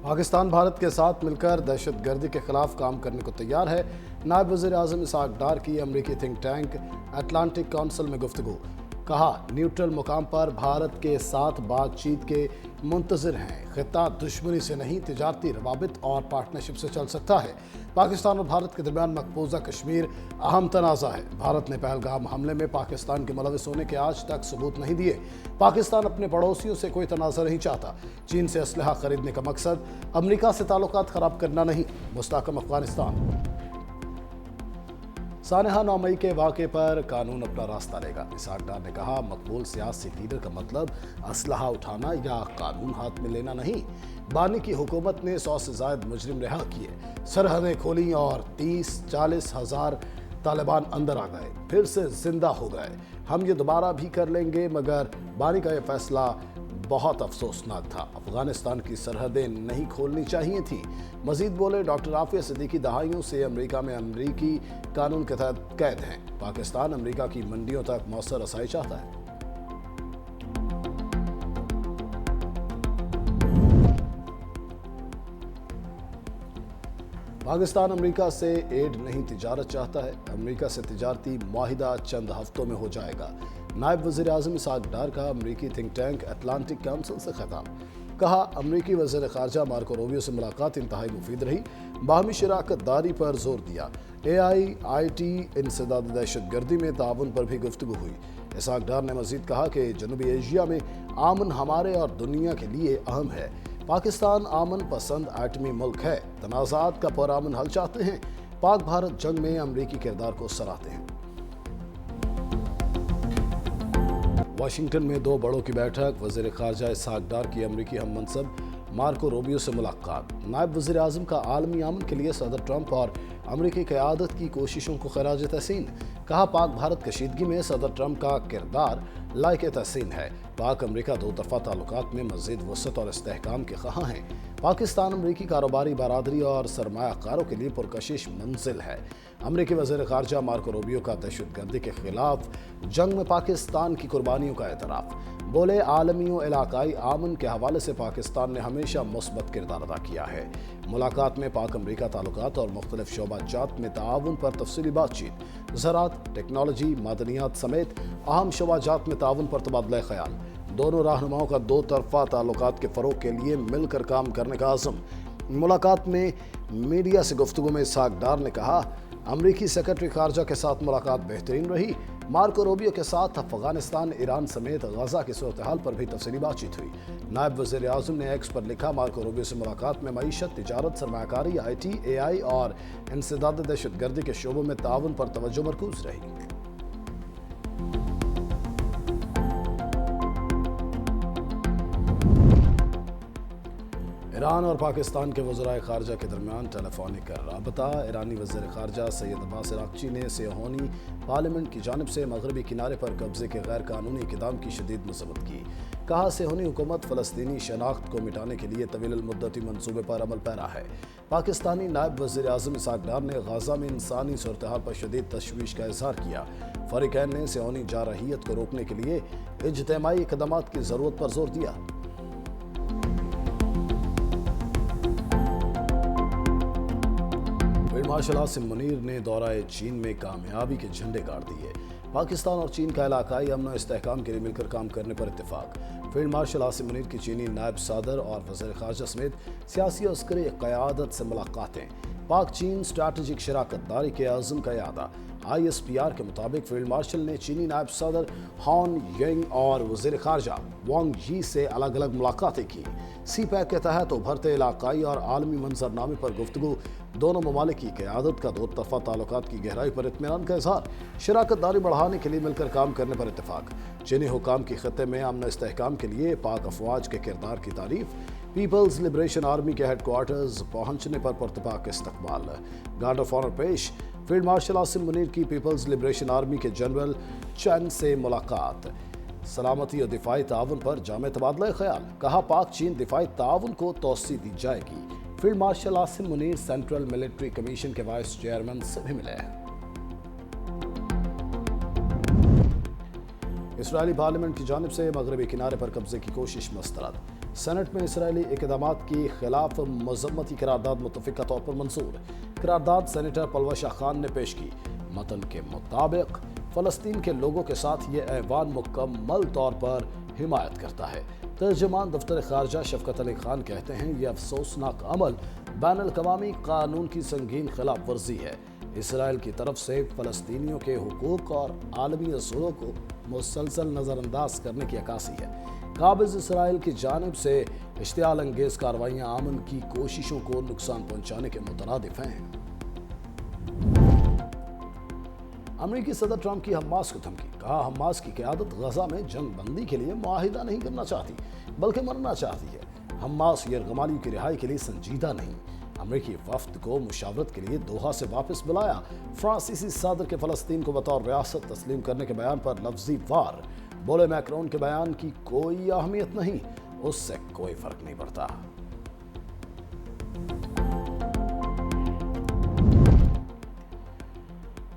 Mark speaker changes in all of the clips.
Speaker 1: پاکستان بھارت کے ساتھ مل کر دہشت گردی کے خلاف کام کرنے کو تیار ہے۔ نائب وزیر اعظم اسحاق ڈار کی امریکی تھنک ٹینک اٹلانٹک کونسل میں گفتگو۔ کہا نیوٹرل مقام پر بھارت کے ساتھ بات چیت کے منتظر ہیں۔ خطہ دشمنی سے نہیں تجارتی روابط اور پارٹنرشپ سے چل سکتا ہے۔ پاکستان اور بھارت کے درمیان مقبوضہ کشمیر اہم تنازع ہے۔ بھارت نے پہلگام حملے میں پاکستان کے ملوث ہونے کے آج تک ثبوت نہیں دیے۔ پاکستان اپنے پڑوسیوں سے کوئی تنازع نہیں چاہتا۔ چین سے اسلحہ خریدنے کا مقصد امریکہ سے تعلقات خراب کرنا نہیں۔ مستحکم افغانستان۔ سانحہ 9 مئی کے واقعے پر قانون اپنا راستہ لے گا۔ اسحاق ڈار نے کہا مقبول سیاسی لیڈر کا مطلب اسلحہ اٹھانا یا قانون ہاتھ میں لینا نہیں۔ بانی کی حکومت نے 100 سے زائد مجرم رہا کیے، سرحدیں کھولیں اور 30-40 ہزار طالبان اندر آ گئے، پھر سے زندہ ہو گئے۔ ہم یہ دوبارہ بھی کر لیں گے، مگر بانی کا یہ فیصلہ بہت افسوسناک تھا۔ افغانستان کی سرحدیں نہیں کھولنی چاہیے تھی۔ مزید بولے ڈاکٹر عافیہ صدیقی دہائیوں سے امریکہ میں امریکی قانون کے تحت قید ہیں۔ پاکستان امریکہ کی منڈیوں تک مؤثر رسائی چاہتا ہے۔ پاکستان امریکہ سے ایڈ نہیں تجارت چاہتا ہے۔ امریکہ سے تجارتی معاہدہ چند ہفتوں میں ہو جائے گا۔ نائب وزیر اعظم اسحاق ڈار کا امریکی تھنک ٹینک اٹلانٹک کونسل سے خطاب۔ کہا امریکی وزیر خارجہ مارکو روبیو سے ملاقات انتہائی مفید رہی۔ باہمی شراکت داری پر زور دیا۔ AIIT انسداد دہشت گردی میں تعاون پر بھی گفتگو ہوئی۔ اسحاق ڈار نے مزید کہا کہ جنوبی ایشیا میں امن ہمارے اور دنیا کے لیے اہم ہے۔ پاکستان امن پسند ایٹمی ملک ہے۔ تنازعات کا پرامن حل چاہتے ہیں۔ پاک بھارت جنگ میں امریکی کردار کو سراہتے ہیں۔ واشنگٹن میں 2 بڑوں کی بیٹھک۔ وزیر خارجہ اسحاق ڈار کی امریکی ہم منصب مارکو روبیو سے ملاقات۔ نائب وزیر اعظم کا عالمی امن کے لیے صدر ٹرمپ اور امریکی قیادت کی کوششوں کو خراج تحسین۔ کہا پاک بھارت کشیدگی میں صدر ٹرمپ کا کردار لائق تحسین ہے۔ پاک امریکہ دو طرفہ تعلقات میں مزید وسعت اور استحکام کے خواہاں ہیں۔ پاکستان امریکی کاروباری برادری اور سرمایہ کاروں کے لیے پرکشش منزل ہے۔ امریکی وزیر خارجہ مارکو روبیو کا دہشت گردی کے خلاف جنگ میں پاکستان کی قربانیوں کا اعتراف۔ بولے عالمی و علاقائی امن کے حوالے سے پاکستان نے ہمیشہ مثبت کردار ادا کیا ہے۔ ملاقات میں پاک امریکہ تعلقات اور مختلف شعبہ جات میں تعاون پر تفصیلی بات چیت۔ زراعت، ٹیکنالوجی، معدنیات سمیت اہم شعبہ جات میں تعاون پر تبادلہ خیال۔ دونوں رہنماؤں کا 2 طرفہ تعلقات کے فروغ کے لیے مل کر کام کرنے کا عزم۔ ملاقات میں میڈیا سے گفتگو میں اسحاق ڈار نے کہا امریکی سیکرٹری خارجہ کے ساتھ ملاقات بہترین رہی۔ مارکو روبیو کے ساتھ افغانستان، ایران سمیت غزہ کی صورتحال پر بھی تفصیلی بات چیت ہوئی۔ نائب وزیر اعظم نے ایکس پر لکھا مارکو روبیو سے ملاقات میں معیشت، تجارت، سرمایہ کاری، IT، AI اور انسداد دہشت گردی کے شعبوں میں تعاون پر توجہ مرکوز رہی۔ ایران اور پاکستان کے وزرائے خارجہ کے درمیان ٹیلی فونک رابطہ۔ ایرانی وزیر خارجہ سید عباس عراقچی نے سیہونی پارلیمنٹ کی جانب سے مغربی کنارے پر قبضے کے غیر قانونی اقدام کی شدید مذمت کی۔ کہا سیہونی حکومت فلسطینی شناخت کو مٹانے کے لیے طویل المدتی منصوبے پر عمل پیرا ہے۔ پاکستانی نائب وزیر اعظم اسحاق ڈار نے غزہ میں انسانی صورتحال پر شدید تشویش کا اظہار کیا۔ فریقین نے سیہونی جارحیت کو روکنے کے لیے اجتماعی اقدامات کی ضرورت پر زور دیا۔ فیلڈ مارشل عاصم منیر نے دورہ چین میں کامیابی کے جھنڈے گاڑ دیے۔ پاکستان اور چین کا علاقائی امن و استحکام کے لیے مل کر کام کرنے پر اتفاق۔ فیلڈ مارشل عاصم منیر کی چینی نائب صدر اور وزیر خارجہ سمیت سیاسی و عسکری قیادت سے ملاقاتیں۔ پاک چین اسٹریٹجک شراکت داری کے عزم کا اعادہ۔ ISPR کے مطابق فیلڈ مارشل نے چینی نائب صدر ہان ینگ اور وزیر خارجہ وانگ یی سے الگ الگ ملاقاتیں کی۔ CPEC کے تحت ابھرتے علاقائی اور عالمی منظرنامے پر گفتگو۔ دونوں ممالک کی قیادت کا 2 طرفہ تعلقات کی گہرائی پر اطمینان کا اظہار۔ شراکت داری بڑھانے کے لیے مل کر کام کرنے پر اتفاق۔ چینی حکام کی خطے میں امن و استحکام کے لیے پاک افواج کے کردار کی تعریف۔ پیپلز لبریشن آرمی کے ہیڈ کوارٹرز پہنچنے پر پرتپاک استقبال۔ گارڈ آف آنر پیش۔ فیلڈ مارشل عاصم منیر کی پیپلز لبریشن آرمی کے جنرل چین سے ملاقات۔ سلامتی اور دفاعی تعاون پر جامع تبادلہ خیال۔ کہا پاک چین دفاعی تعاون کو توسیع دی جائے گی۔ Field marshal Asim Munir central military commission کے وائس چیئرمین سے بھی ملے ہیں۔ اسرائیلی پارلیمنٹ کی جانب سے مغربی کنارے پر قبضے کی کوشش مسترد۔ सेनेट में इसराइली इक़दामात की खिलाफ मजम्मती करारदाद मुतफ़िक़ा तौर पर मंजूर। करारदाद सेनेटर पलवशा खान ने पेश की। मतन के मुताबिक फ़लस्तीन के लोगों के साथ ये ऐवान मुकम्मल तौर पर हिमायत करता है। तर्जुमान दफ्तर खारजा शफकत अली खान कहते हैं, यह अफसोसनाक अमल बैनुल-अक़वामी कानून की संगीन खिलाफ वर्जी है। इसराइल की तरफ से फ़लस्तीनियों के हुकूक और आलमी असूलों को मुसलसल नज़रअंदाज करने की अक्कासी है। काबिज़ इसराइल की जानिब से इश्तियाल अंगेज़ कार्रवाइयाँ अमन की कोशिशों को नुकसान पहुँचाने के मुतरादिफ हैं। अमेरिकी सदर ट्रंप की हमास को धमकी। कहा, हमास की क़यादत गजा में जंग बंदी के लिए मुआहिदा नहीं करना चाहती बल्कि मरना चाहती है। हमास यरगमालियों की रिहाई के लिए संजीदा नहीं। अमेरिकी वफ्द को मुशावरत के लिए दोहा से वापस बुलाया। फ्रांसीसी सदर के फ़लस्तीन को बतौर रियासत तस्लीम करने के बयान पर लफ्जी वार। बोले, मैक्रोन के बयान की कोई अहमियत नहीं, उससे कोई फर्क नहीं पड़ता।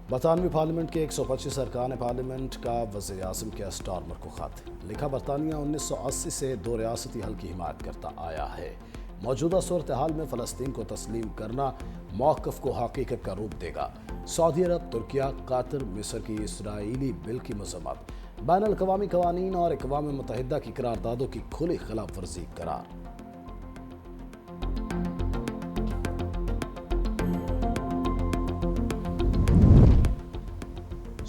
Speaker 1: बरतानवी पार्लियामेंट के 125 अरकान पार्लियामेंट का वज़ीर आज़म के स्टारमर को खत लिखा। बरतानिया 1980 से दो रियासती हल की हिमायत करता आया है। मौजूदा सूरत हाल में फ़लस्तीन को तस्लीम करना मौक़िफ़ को हकीकत का रूप देगा। सऊदी अरब, तुर्किया, कतर, मिस्र की इसराइली बिल की मज़म्मत, बैनुल-अक़वामी क़वानीन और अक़वाम मुत्तहिदा की करारदादों की खुली खिलाफ वर्जी करार।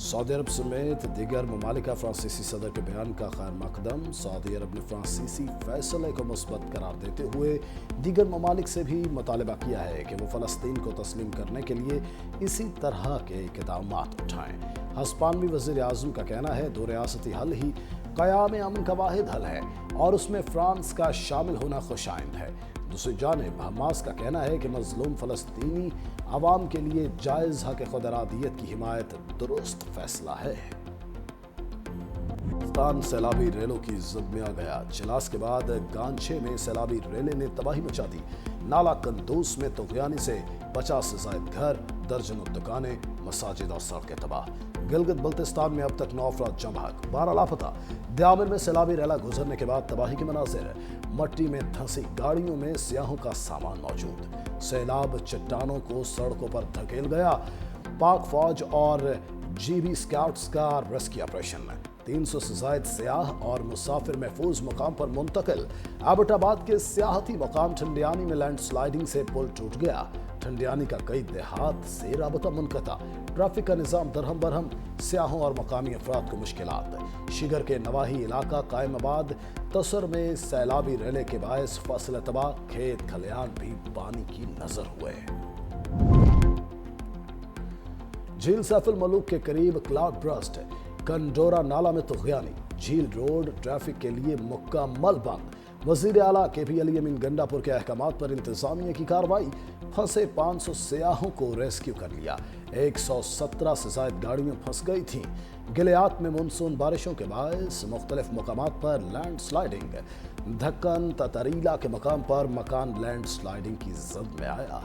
Speaker 1: सऊदी अरब समेत दीगर ममालिक का फ्रांसीसी सदर के बयान का खैर मकदम। सऊदी अरब ने फ्रांसीसी फैसले को मुस्बत करार देते हुए दीगर ममालिक से भी मुतालबा किया है कि वो फ़लस्तीन को तस्लीम करने के लिए इसी तरह के इक़दामात उठाएं। हस्पानवी वज़ीर आज़म का कहना है, दो रियासती हल ही क़याम अमन का वाहिद हल है और उसमें फ्रांस का शामिल होना खुशाइंद है। दूसरी जानिब हमास का कहना है कि मज़लूम फ़लस्तीनी आवाम के लिए जायज़ हक़ खुद इरादियत की हिमायत दुरुस्त फैसला है। पाकिस्तान सैलाबी रेलों की ज़द में आ गया। चिलास के बाद गांछे में सैलाबी रेलें ने तबाही मचा दी। नाला कंदूस में तुग़यानी से 50 से ज़ायद घर, दर्जनों दुकानें, मसाजिद और सड़कें तबाह। गिलगित बल्तिस्तान में अब तक 9 अफराद जम बहक, 12 लापता। दयामिर में सैलाबी रेला गुजरने के बाद तबाही के मनाज़िर। मट्टी में धंसी गाड़ियों में सियाहों का सामान मौजूद। सैलाब चट्टानों को सड़कों पर धकेल गया। पाक फौज और GB स्काउट्स का रेस्क्यू ऑपरेशन। 300 से ज़ायद सियाह और मुसाफिर महफूज मुकाम पर मुंतकिल। एबटाबाद के सियाहती मुकाम ठंडियानी में लैंड स्लाइडिंग से पुल टूट गया। ठंडियानी का कई देहात से राबता मुनक़ता। ट्रैफिक का निज़ाम दरहम बरहम। सियाहों और मकामी अफराद को मुश्किलात। शिगर के नवाही इलाका कायमाबाद तसर में सैलाबी रेले के बायस फसल तबाह। खेत खलियान भी पानी की नजर हुए। झील सैफुल मलूक के करीब क्लाउड ब्रस्ट। कंडोरा नाला में तुग़यानी। झील रोड ट्रैफिक के लिए मुकम्मल बंद। वज़ीर आला KP अली अमीन गंडापुर के अहकामात पर इंतजामिया की कार्रवाई। फंसे 500 सियाहों को रेस्क्यू कर लिया। 117 से ज़ायद गाड़ियां फंस गई थीं। गिलियात में मानसून बारिशों के बायस मुख्तलिफ मकामात पर लैंड स्लाइडिंग। धक्कन ततरीला के मकाम पर मकान लैंड स्लाइडिंग की जद में आया।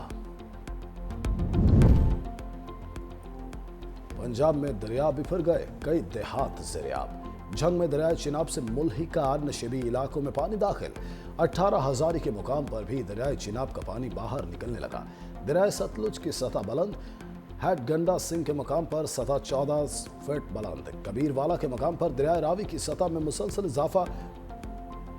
Speaker 1: पंजाब में दरिया बिफर गए, कई देहात ज़ेर-ए-आब। झंग में दरियाए चिनाब से मुल्हिका नशेबी इलाकों में पानी दाखिल। 18,000 के मुकाम पर भी दरियाए चिनाब का पानी बाहर निकलने लगा। दरियाए सतलुज की सतह बुलंद। हैड गंडा सिंह के मकाम पर सतह 14 फीट बुलंद। कबीरवाला के मकाम पर दरियाए रावी की सतह में मुसलसल इजाफा।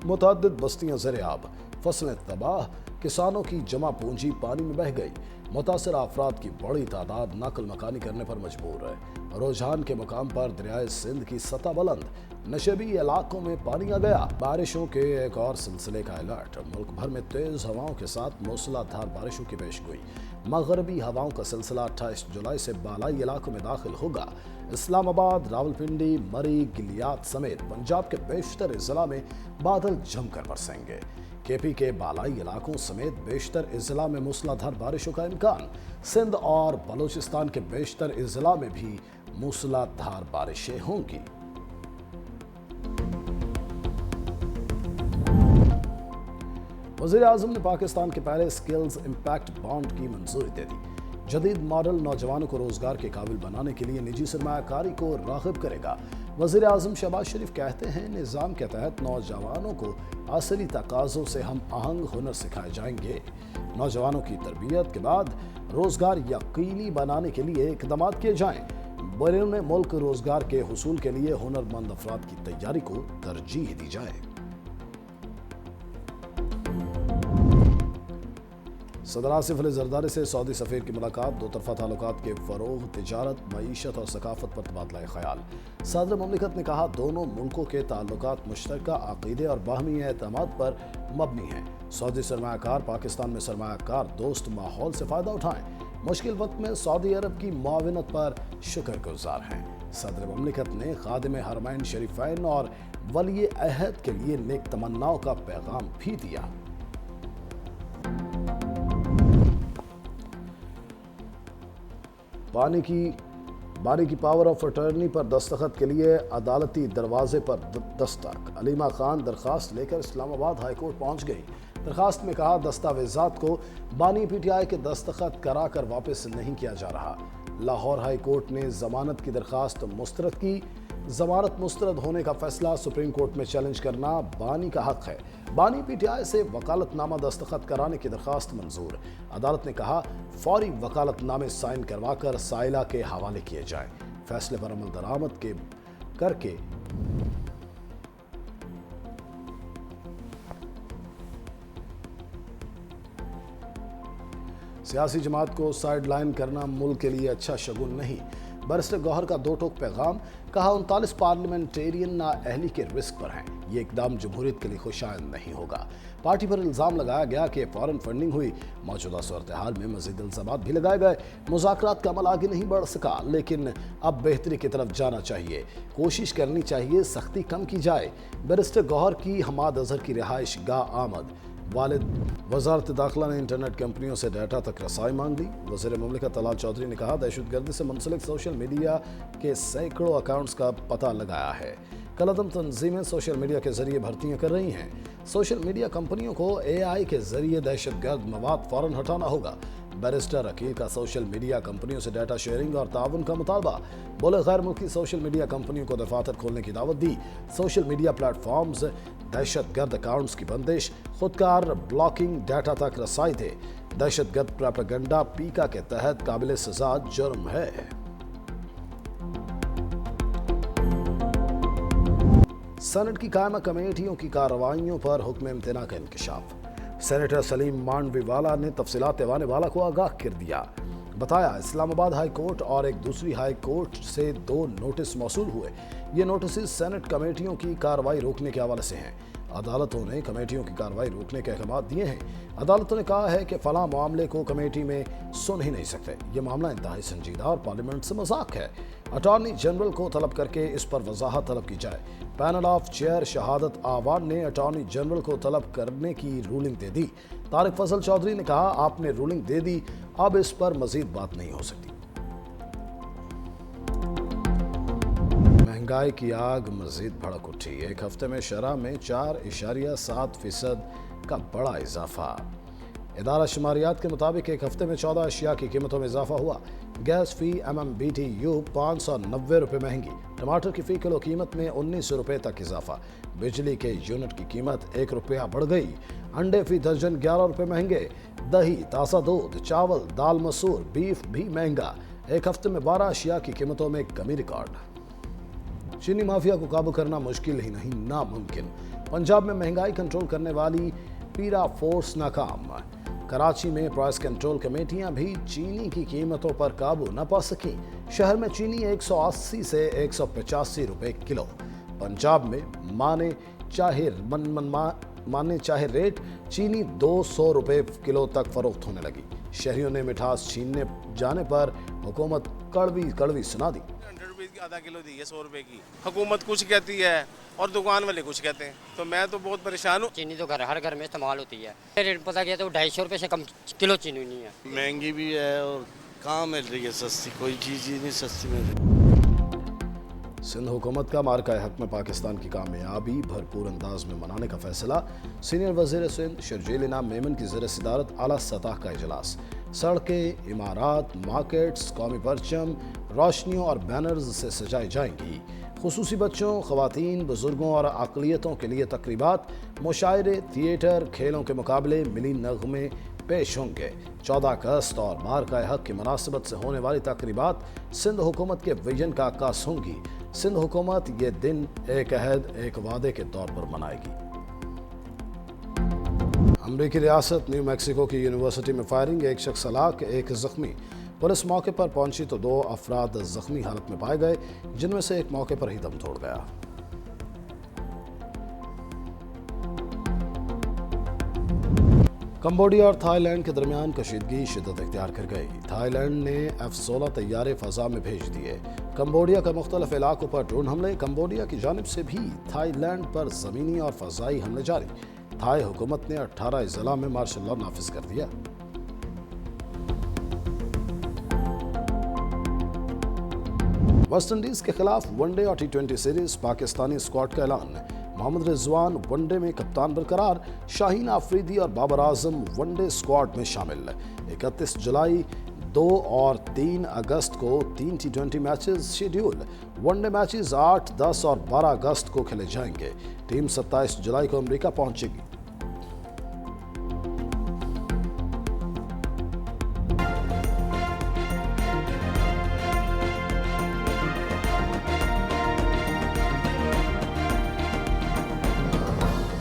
Speaker 1: मुतअद्दिद बस्तियां ज़ेर-ए-आब। फसलें तबाह। किसानों की जमा पूंजी पानी में बह गई। मुतासर अफराद की बड़ी तादाद नकल मकानी करने पर मजबूर है। रुझान के मकाम पर दरियाए सिंध की सतह बुलंद। नशेबी इलाकों में पानी आ गया। बारिशों के एक और सिलसिले का अलर्ट। मुल्क भर में तेज हवाओं के साथ मूसलाधार बारिशों की पेशगोई। मगरबी हवाओं का सिलसिला 28 जुलाई से बालाई इलाकों में दाखिल होगा। इस्लामाबाद, रावलपिंडी, मरी, गिलियात समेत पंजाब के बेशतर जिला में बादल जमकर बरसेंगे। KP के बालाई इलाकों समेत बेशतर इजला में मूसलाधार बारिशों का इम्कान। सिंध और बलूचिस्तान के बेशतर इजला में भी मूसलाधार बारिशें होंगी। वज़ीर आज़म ने पाकिस्तान के पहले स्किल्स इम्पैक्ट बॉन्ड की मंजूरी दे दी। जदीद मॉडल नौजवानों को रोजगार के काबिल बनाने के लिए निजी सरमायाकारी को राग़िब करेगा। वज़ीर आज़म शहबाज शरीफ कहते हैं, निज़ाम के तहत नौजवानों को असली तकाज़ों से हम आहंग हुनर सिखाए जाएंगे। नौजवानों की तरबियत के बाद रोज़गार यकीनी बनाने के लिए इक़दाम किए जाएं। बैरून मुल्क रोज़गार के हुसूल के लिए हुनरमंद अफराद की तैयारी को तरजीह दी जाए। सदर आसिफ अली ज़रदारी से सऊदी सफ़ीर की मुलाकात, दो तरफ़ा ताल्लुकात के फ़रोग़, तिजारत, मईशत और सकाफ़त पर तबादला ख़याल। सदर ममलिकत ने कहा, दोनों मुल्कों के ताल्लुकात मुश्तरका अक़ीदे और बाहमी एतमाद पर मबनी हैं। सऊदी सरमायाकार पाकिस्तान में सरमायाकार दोस्त माहौल से फ़ायदा उठाएं। मुश्किल वक्त में सऊदी अरब की मुआविनत पर शुक्रगुज़ार हैं। सदर ममलिकत ने खादिम हरमैन शरीफैन और वली अहद के लिए नेक तमन्नाओं का पैगाम भी दिया। बानी की पावर ऑफ अटर्नी पर दस्तखत के लिए अदालती दरवाजे पर दस्तक। अलीमा खान दरखास्त लेकर इस्लामाबाद हाई कोर्ट पहुंच गई। दरखास्त में कहा, दस्तावेजात को बानी पीटीआई के दस्तखत कराकर वापस नहीं किया जा रहा। लाहौर हाई कोर्ट ने जमानत की दरखास्त मुस्तरद की। जमानत मुस्तरद होने का फैसला सुप्रीम कोर्ट में चैलेंज करना बानी का हक है। बानी पीटीआई से वकालतनामा दस्तखत कराने की दरखास्त मंजूर। अदालत ने कहा, फौरी वकालतनामे साइन करवाकर साइला के हवाले किए जाएं। फैसले पर अमल दरामद करके सियासी जमात को साइड लाइन करना मुल्क के लिए अच्छा शगुन नहीं। बैरिस्टर गौहर का दो टोक पैगाम। कहा, 39 पार्लियामेंटेरियन नाअहली के रिस्क पर हैं। ये इकदाम जमहूरियत के लिए खुशाइंद नहीं होगा। पार्टी पर इल्ज़ाम लगाया गया कि फौरन फंडिंग हुई। मौजूदा सूरत हाल में मज़ीद इल्ज़ामात भी लगाए गए। मुज़ाकरात का अमल आगे नहीं बढ़ सका, लेकिन अब बेहतरी की तरफ जाना चाहिए। कोशिश करनी चाहिए सख्ती कम की जाए। बैरिस्टर गौहर की हमाद अजहर की रिहाइश गाह आमद। वालिद वज़ारत दाखिला ने इंटरनेट कंपनियों से डाटा तक रसाई मांग ली। वज़ीर मुमलिकत तलाल चौधरी ने कहा, दहशतगर्दी से मुंसलिक सोशल मीडिया के सैकड़ों अकाउंट्स का पता लगाया है। कलअदम तंजीमें सोशल मीडिया के जरिए भर्तियां कर रही हैं। सोशल मीडिया कंपनियों को AI के जरिए दहशतगर्द मवाद फौरन हटाना होगा। बैरिस्टर अकील का सोशल मीडिया कंपनियों से डाटा शेयरिंग और ताउन का मुतालबा। बोले, गैर मुल्की सोशल मीडिया कंपनियों को दफातर खोलने की दावत दी। सोशल मीडिया प्लेटफॉर्म्स दहशतगर्द अकाउंट्स की बंदिश, खुदकार ब्लॉकिंग, डाटा तक रसाई थे। दहशतगर्द प्रोपेगेंडा पीका के तहत काबिल सजा जुर्म है। सेनेट की कायमा कमेटियों की कार्रवाइयों पर हुक्म इम्तना का इंकशाफ। सेनेटर सलीम मांडवीवाला ने तफसीलात ऐवान वाला को आगाह कर दिया। बताया, इस्लामाबाद हाई कोर्ट और एक दूसरी हाई कोर्ट से 2 नोटिस मौसूल हुए। ये नोटिस सेनेट कमेटियों की कार्रवाई रोकने के हवाले से हैं। अदालतों ने कमेटियों की कार्रवाई रोकने के अहकाम दिए हैं। अदालतों ने कहा है कि फलां मामले को कमेटी में सुन ही नहीं सकते। ये मामला इंतहाई संजीदा और पार्लियामेंट से मजाक है। अटॉर्नी जनरल को तलब करके इस पर वजाहत तलब की जाए। पैनल ऑफ चेयर शहादत आवान ने अटॉर्नी जनरल को तलब करने की रूलिंग दे दी। तारिक फजल चौधरी ने कहा, आपने रूलिंग दे दी, अब इस पर मजीद बात नहीं हो सकती। महंगाई की आग मजीद भड़क उठी। एक हफ्ते में शरह में 4.7% का बड़ा इजाफा। इदारा शुमारियात के मुताबिक एक हफ्ते में 14 अशिया की कीमतों में इजाफा हुआ। गैस फी MMBTU 590 रुपये महंगी। टमाटर की फ़ी किलो कीमत में 1900 रुपये तक इजाफा। बिजली के यूनिट की कीमत 1 रुपया बढ़ गई। अंडे फी दर्जन 11 रुपये महंगे। दही, ताज़ा दूध, चावल, दाल मसूर, बीफ भी महंगा। एक हफ्ते में 12 अशिया की कीमतों में कमी रिकॉर्ड। चीनी माफिया को काबू करना मुश्किल ही नहीं, नामुमकिन। पंजाब में महंगाई कंट्रोल करने वाली पीरा फोर्स नाकाम। कराची में प्राइस कंट्रोल कमेटियां भी चीनी की कीमतों पर काबू न पा सकी। शहर में चीनी 180 से 185 रुपए किलो। पंजाब में माने चाहे रेट चीनी 200 रुपए किलो तक फरोख्त होने लगी। शहरियों ने मिठास छीनने जाने पर हुकूमत कड़वी सुना दी।
Speaker 2: 100 रुपये की आधा किलो दी है 100 रुपए की। हुकूमत कुछ कहती है और दुकान वाले कुछ कहते हैं, तो मैं तो बहुत परेशान हूँ।
Speaker 3: चीनी तो हर घर में इस्तेमाल होती है। रेट पता किया तो 250 रुपये से कम किलो चीनी नहीं है।
Speaker 4: महंगी भी है और कहाँ मिल रही है सस्ती, कोई चीज़ ही नहीं सस्ती मिल रही।
Speaker 1: सिंध हुकूमत का मार्का हक में पाकिस्तान की कामयाबी भरपूर अंदाज में मनाने का फैसला। सीनियर वज़ीर सिंध शर्जील इनाम मेमन की ज़ेर सदारत आला सतह का इजलास। सड़कें, इमारात, मार्केट्स कौमी परचम, रोशनियों और बैनर्स से सजाई जाएंगी। خصوصی بچوں، خواتین، بزرگوں اور اقلیتوں کے لیے تقریبات، مشاعرے، تھیٹر، کھیلوں کے مقابلے، ملی نغمے پیش ہوں گے۔ 14 اگست اور بارگاہ حق کی مناسبت سے ہونے والی تقریبات سندھ حکومت کے ویژن کا عکاس ہوں گی۔ سندھ حکومت یہ دن ایک عہد، ایک وعدے کے طور پر منائے گی۔ امریکی ریاست نیو میکسیکو کی یونیورسٹی میں فائرنگ، ایک شخص ہلاک، ایک زخمی۔ پولیس موقع پر پہنچی تو 2 افراد زخمی حالت میں پائے گئے، جن میں سے ایک موقع پر ہی دم توڑ گیا۔ کمبوڈیا اور تھائی لینڈ کے درمیان کشیدگی شدت اختیار کر گئی۔ تھائی لینڈ نے F-16 طیارے فضا میں بھیج دیے۔ کمبوڈیا کا مختلف علاقوں پر ڈرون حملے، کمبوڈیا کی جانب سے بھی تھائی لینڈ پر زمینی اور فضائی حملے جاری۔ تھائی حکومت نے 18 اضلاع میں مارشل لا نافذ کر دیا۔ ویسٹ انڈیز کے خلاف ون ڈے اور T20 سیریز، پاکستانی اسکواڈ کا اعلان۔ محمد رضوان ون ڈے میں کپتان برقرار، شاہین آفریدی اور Babar Azam one day squad میں شامل۔ 31 جولائی، 2 اور 3 اگست کو 3 T20 matches schedule. One day matches 8، 10 اور 12 اگست کو کھیلے جائیں گے۔ ٹیم 27 جولائی کو امریکہ پہنچے گی۔